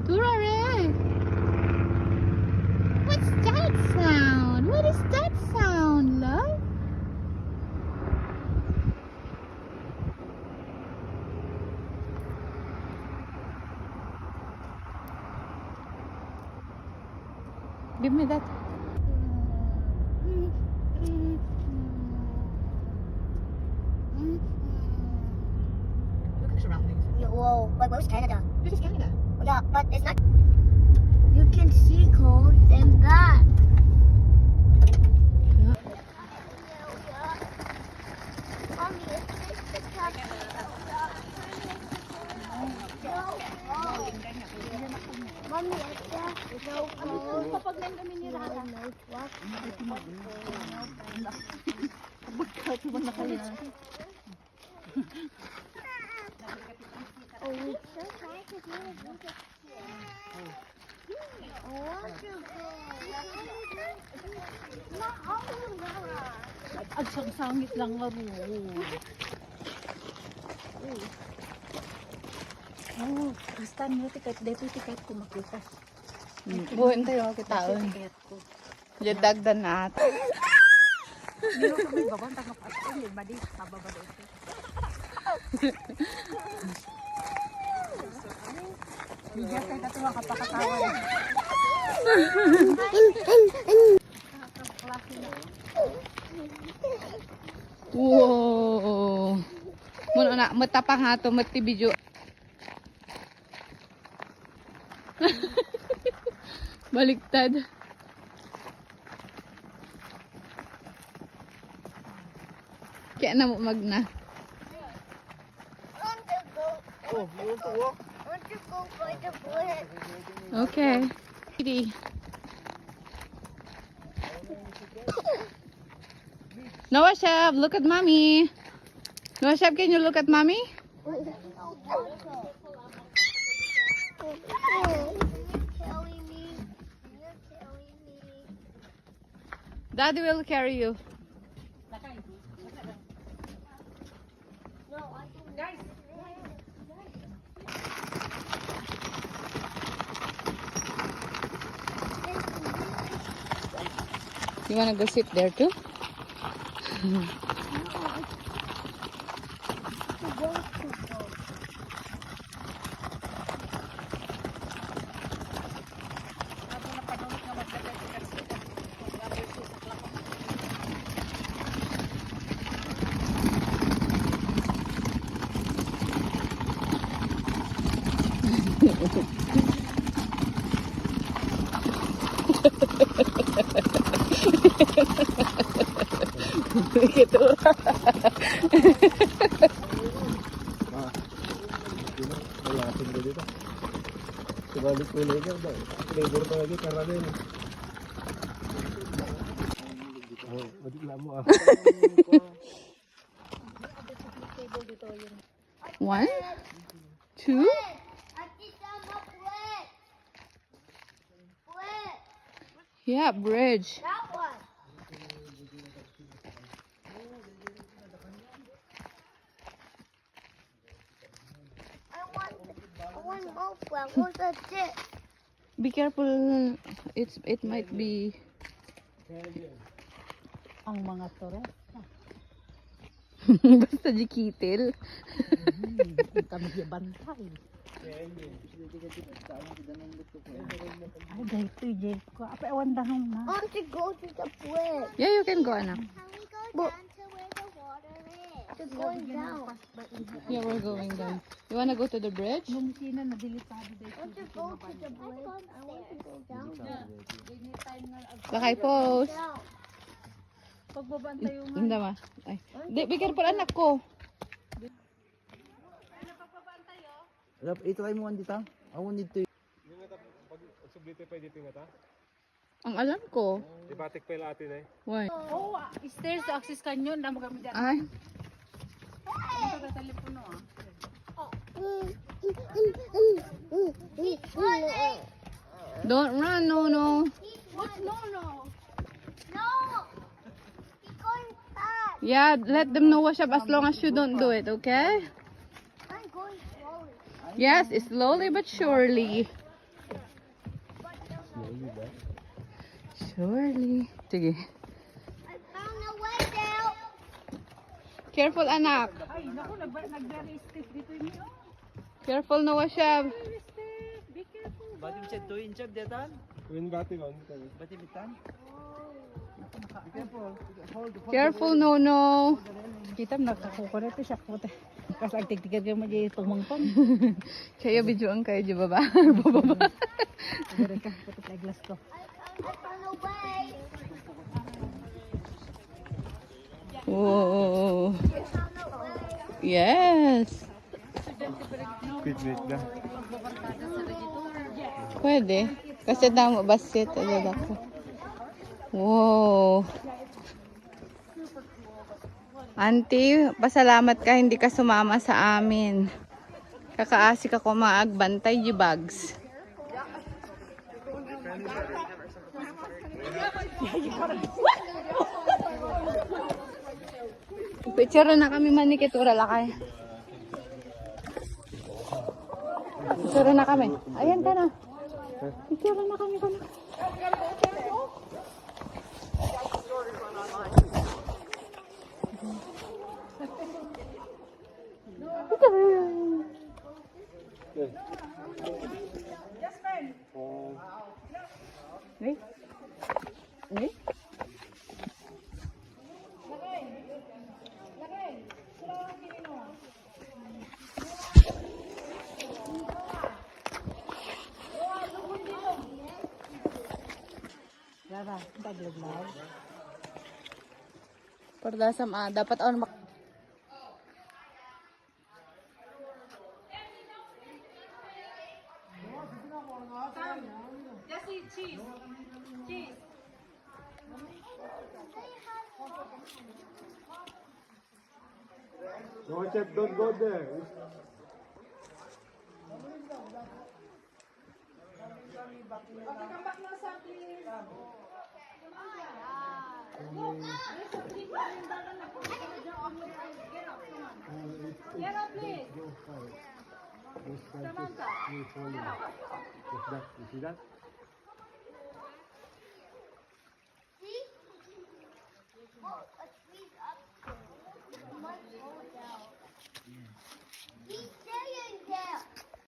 Turare! What's that sound? What is that sound, love? Give me that. Look at the surroundings. Yeah, whoa, but where's Canada? This is Canada. Yeah, but it's not. You can see cold and that. Mommy, it's so cold. Kapag kami ni Rara. Oh, it's so trying to do it. I want to go. Not all of Rara. Ang sangit lang nga mo. Oh, basta mo tikat dito tikat ko makita. Buhin tayo kitaon. Tikat ko. Yadagdan na ata. Dino ko may babang takap at ko yung badi pababa dito. Bigyan tayo katuwa kapakatawan. Wow. Muna na matapang hato matibidyo. Baliktad. Kaya na mo magna. Want to go. Oh, you want to walk? Want to go by the bush. Okay. Ready. Noah Chef, look at mommy. Noah Chef, can you look at mommy? You're killing me. You're killing me. Daddy will carry you. No, I don't. Guys. You wanna go sit there too? Gitu. Kalasin ko dito. Subalik kulay ka ba? Flavor talaga karami. Oh, madila mo ah. 1, 2. Yeah, bridge. That one. I want more flowers. That's it. Be careful. It might be. Ang mga toro. Basta dikitil. Kami bantay. Ay, dahito yung ko. Apa ewan dahong na. I want to go to the bridge. Yeah, you can go, anak. But it's going down. Yeah, we're going down. You wanna go to the bridge? Nung sina na delikado dahito. I want to go to the bridge. I want to go down there. Lakay pose. Down. Pagbabantay yung Hindi ma. Ay. Di, be careful anak ko. Ito kayo mo dito. I want dito. Sublite pa dito nga ta. Ang alam ko. Ibatik pa ila atin eh. Why? oh, stairs to access kanyo na mo kami dyan. Ay. Ang taga telepono ah. Don't run, no, no. What? No, no. No! He's going fast. Yeah, let them know wash up as long as you don't do it, okay? I'm going slowly. Yes, slowly but surely. Slowly ba? Surely. Sige. I found a way out. Careful, anak. Ay, naku, nag-very stiff dito niyo. Careful, Noah Shab. Very stiff. Be careful. Batim siya 2 inch up detan. Win bati on. Batim bitan. Careful, no, no. Kita nakakukulit siya puti. Kasi ang tigtigan kayo mo dyan tumangpang. Kaya video ang kayo, di ba ba? Bababa. Siguro ka, puti na glass ko. I found a way. Whoa. Yes. Picnic na. Pwede. Kasi tamo basit. Alala ko. Wow. Auntie, pasalamat ka hindi ka sumama sa amin. Kakaasik ako maagbantay di bags. Picture na kami manikitura lakay. Picture na kami. Ayan ka na. Picture na kami ka na. Wait. Wait. Lara, taglaglag. Pardasam dapat on mak No, Chef, don't go there. You see that? See?